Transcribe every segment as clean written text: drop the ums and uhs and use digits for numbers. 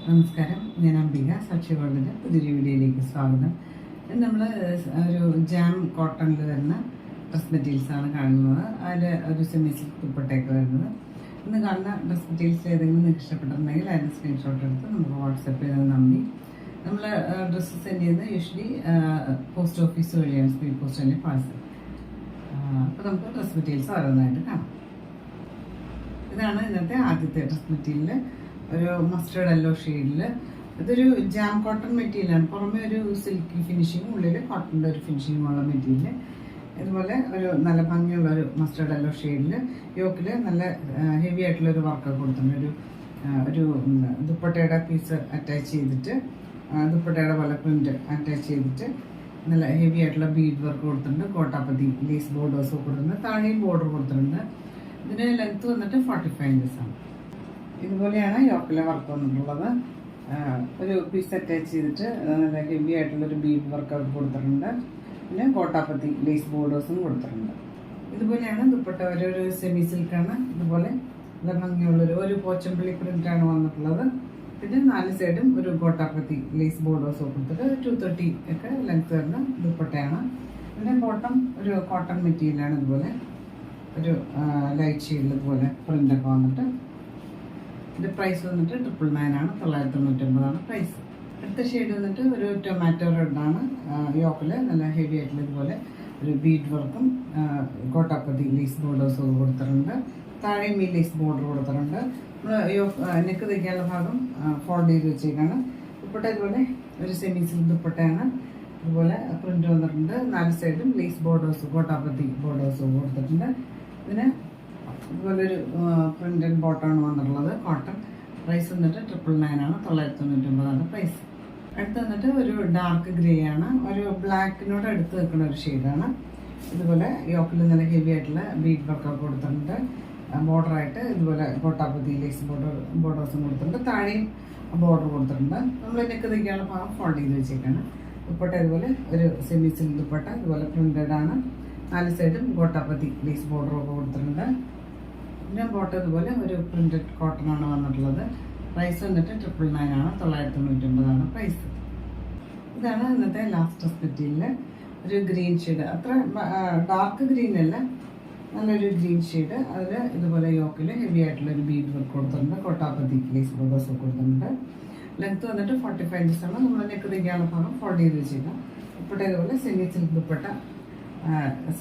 നമസ്കാരം, ഞാൻ അംബിക. സാക്ഷി വേൾഡിൻ്റെ പുതിയൊരു വീഡിയോയിലേക്ക് സ്വാഗതം. നമ്മൾ ഒരു ജാം കോട്ടണിൽ വരുന്ന ഡ്രസ് മെറ്റീരിയൽസാണ് കാണുന്നത്. അതിൽ ഒരു സെമി സിൽക്ക് ദുപ്പട്ടയൊക്കെ വരുന്നത്. ഇന്ന് കാണുന്ന ഡ്രസ് മെറ്റീരിയൽസ് ഏതെങ്കിലും നിങ്ങൾക്ക് ഇഷ്ടപ്പെട്ടിട്ടുണ്ടെങ്കിൽ അതിന് സ്ക്രീൻഷോട്ട് എടുത്ത് നമുക്ക് വാട്സപ്പ് ചെയ്ത് നന്ദി. നമ്മൾ ഡ്രസ്സ് സെൻഡ് ചെയ്യുന്നത് യൂഷ്വലി പോസ്റ്റ് ഓഫീസ് വഴിയാണ്, സ്പീഡ് പോസ്റ്റ് അല്ലെങ്കിൽ പാഴ്സൽ. അപ്പോൾ നമുക്ക് ഡ്രസ് മെറ്റീരിയൽസ് ഓരോന്നായിട്ട് കാണാം. ഇതാണ് ഇന്നത്തെ ആദ്യത്തെ ഡ്രസ് മെറ്റീരിയൽ. ഒരു മസ്റ്റേർഡ് യെല്ലോ ഷെയ്ഡിൽ. ഇതൊരു ജാം കോട്ടൺ മെറ്റീരിയലാണ്. പുറമെ ഒരു സിൽക്കി ഫിനിഷിങ്ങും ഉള്ളിൽ കോട്ടൻ്റെ ഒരു ഫിനിഷിങ്ങുമുള്ള മെറ്റീരിയൽ. ഇതുപോലെ ഒരു നല്ല ഭംഗിയുള്ള ഒരു മസ്റ്റേർഡ് യെല്ലോ ഷെയ്ഡിൽ യോക്കിൽ നല്ല ഹെവി ആയിട്ടുള്ളൊരു വർക്കൊക്കെ കൊടുത്തിട്ടുണ്ട്. ഒരു ദുപ്പട്ടയുടെ പീസ് അറ്റാച്ച് ചെയ്തിട്ട്, ദുപ്പട്ടയുടെ പോലെ പ്രിൻറ്റ് അറ്റാച്ച് ചെയ്തിട്ട് നല്ല ഹെവി ആയിട്ടുള്ള ബീഡ് വർക്ക് കൊടുത്തിട്ടുണ്ട്. കോട്ടാപ്പത്തി ലേസ് ബോർഡേഴ്സ് കൊടുത്തിട്ടുണ്ട്. താഴെയും ബോർഡർ കൊടുത്തിട്ടുണ്ട്. ഇതിന് ലെങ്ത്ത് വന്നിട്ട് 45 ഇഞ്ചസ് ആണ്. ഇതുപോലെയാണ് യോക്കിലെ വർക്ക് വന്നിട്ടുള്ളത്. ഒരു പീസ് അറ്റാച്ച് ചെയ്തിട്ട് നല്ല ഹെവി ആയിട്ടുള്ളൊരു ബീഡ് വർക്ക് കൊടുത്തിട്ടുണ്ട്. പിന്നെ കോട്ടാപ്പത്തി ലേസ് ബോർഡേഴ്സും കൊടുത്തിട്ടുണ്ട്. ഇതുപോലെയാണ് ദുപ്പട്ട. ഒരു സെമി സിൽക്കാണ്. ഇതുപോലെ നല്ല ഭംഗിയുള്ളൊരു പോച്ചമ്പള്ളി പ്രിന്റാണ് വന്നിട്ടുള്ളത്. പിന്നെ 4 സൈഡും ഒരു കോട്ടാപ്പത്തി ലേസ് ബോർഡേഴ്സ് കൊടുത്തിട്ട് 230 ഒക്കെ ലെങ്ത് വരുന്ന ദുപ്പട്ടയാണ്. പിന്നെ ബോട്ടം ഒരു കോട്ടൺ മെറ്റീരിയലാണ്. ഇതുപോലെ ഒരു ലൈറ്റ് ഷെയ്ഡിൽ ഇതുപോലെ പ്രിൻ്റൊക്കെ വന്നിട്ട് ഇതിൻ്റെ പ്രൈസ് വന്നിട്ട് 999 ആണ്. 999 പ്രൈസ്. അടുത്ത ഷെയ്ഡ് വന്നിട്ട് ഒരു ടൊമാറ്റോ റെഡാണ്. യോക്കിൽ നല്ല ഹെവി ആയിട്ടുള്ള ഇതുപോലെ ഒരു ബീഡ് വർക്കും കോട്ടാപ്പത്തി ലേസ് ബോർഡേഴ്സും കൊടുത്തിട്ടുണ്ട്. താഴെയും ഈ ലേസ് ബോർഡർ കൊടുത്തിട്ടുണ്ട്. നെക്ക് തയ്ക്കാനുള്ള ഭാഗം ഫോൾഡ് ചെയ്ത് വെച്ചേക്കാണ്. ദുപ്പട്ട ഇതുപോലെ ഒരു സെമി സിൽക്ക് ദുപ്പട്ടയാണ്. ഇതുപോലെ പ്രിന്റ് വന്നിട്ടുണ്ട്. 4 സൈഡും ലേസ് ബോർഡേഴ്സ് കോട്ടാപ്പത്തി ബോർഡേഴ്സും കൊടുത്തിട്ടുണ്ട്. ഇതിന് ഇതുപോലൊരു പ്രിന്റഡ് ബോട്ടമാണ് വന്നിട്ടുള്ളത്. കോട്ടൺ. പ്രൈസ് വന്നിട്ട് 999 ആണ്. 999 പ്രൈസ്. അടുത്ത് വന്നിട്ട് ഒരു ഡാർക്ക് ഗ്രേ ആണ്. ഒരു ബ്ലാക്കിനോട് അടുത്ത് നിൽക്കുന്ന ഒരു ഷെയ്ഡാണ്. ഇതുപോലെ യോക്കിൽ നല്ല ഹെവി ആയിട്ടുള്ള ബീഡ് വർക്കൊക്കെ കൊടുത്തിട്ടുണ്ട്. ബോർഡറായിട്ട് ഇതുപോലെ കോട്ടാപ്പത്തി ലേസ് ബോർഡേഴ്സും കൊടുത്തിട്ടുണ്ട്. താഴെയും ബോർഡർ കൊടുത്തിട്ടുണ്ട്. നമ്മൾ നെക്ക് തയ്ക്കാനുള്ള ഭാഗം ഫോൾഡ് ചെയ്ത് വെച്ചേക്കാണ്. ദുപ്പട്ട ഇതുപോലെ ഒരു സെമി സിൽക്ക് ദുപ്പട്ട. ഇതുപോലെ പ്രിന്റഡ് ആണ്. 4 സൈഡും കോട്ടാപ്പത്തി ലേസ് ബോർഡറൊക്കെ കൊടുത്തിട്ടുണ്ട്. പിന്നെ ബോട്ടം ഇതുപോലെ ഒരു പ്രിന്റഡ് കോട്ടൺ ആണ് വന്നിട്ടുള്ളത്. പ്രൈസ് വന്നിട്ട് 999 ആണ്. 999 പ്രൈസ്. ഇതാണ് ഇന്നത്തെ ലാസ്റ്റ് ഡ്രസ് മെറ്റീരിയൽ. ഒരു ഗ്രീൻ ഷെയ്ഡ്, അത്ര ഡാർക്ക് ഗ്രീൻ അല്ല, നല്ലൊരു ഗ്രീൻ ഷെയ്ഡ്. അതിൽ ഇതുപോലെ യോക്കിൽ ഹെവി ആയിട്ടുള്ള ഒരു ബീഡ് വർക്ക് കൊടുത്തിട്ടുണ്ട്. കോട്ടാപ്പത്തി ലേസ് ബോർഡേഴ്സ് കൊടുത്തിട്ടുണ്ട്. ലെങ്ത്ത് വന്നിട്ട് 45 ഇഞ്ചസ് ആണ്. നമ്മൾ നെക്ക് തയ്ക്കാനുള്ള ഭാഗം ഫോൾഡ് ചെയ്ത് വെച്ചേക്കാം. ദുപ്പട്ട ഇതുപോലെ സെമി സിൽക്ക് ദുപ്പട്ട.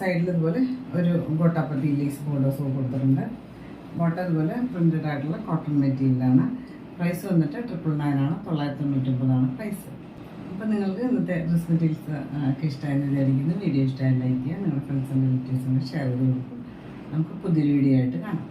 സൈഡിൽ ഇതുപോലെ ഒരു കോട്ടാപ്പത്തി ലേസ് ബോർഡേഴ്സ് കൊടുത്തിട്ടുണ്ട്. ബോട്ടം ഇതുപോലെ പ്രിന്റഡ് ആയിട്ടുള്ള കോട്ടൺ മെറ്റീരിയലാണ്. പ്രൈസ് വന്നിട്ട് 999 ആണ്. 999 പ്രൈസ്. അപ്പോൾ നിങ്ങൾക്ക് ഇന്നത്തെ ഡ്രസ് മെറ്റീരിയൽസ് ഒക്കെ ഇഷ്ടമായെന്ന് വിചാരിക്കുന്നു. വീഡിയോ ഇഷ്ടമായി ലൈക്ക് ചെയ്യുക. നിങ്ങളുടെ ഫ്രണ്ട്സ് ആൻഡ് റിലേറ്റീവ്സിന് ഷെയർ ചെയ്ത് കൊടുക്കും. നമുക്ക് പുതിയൊരു വീഡിയോ ആയിട്ട് കാണാം.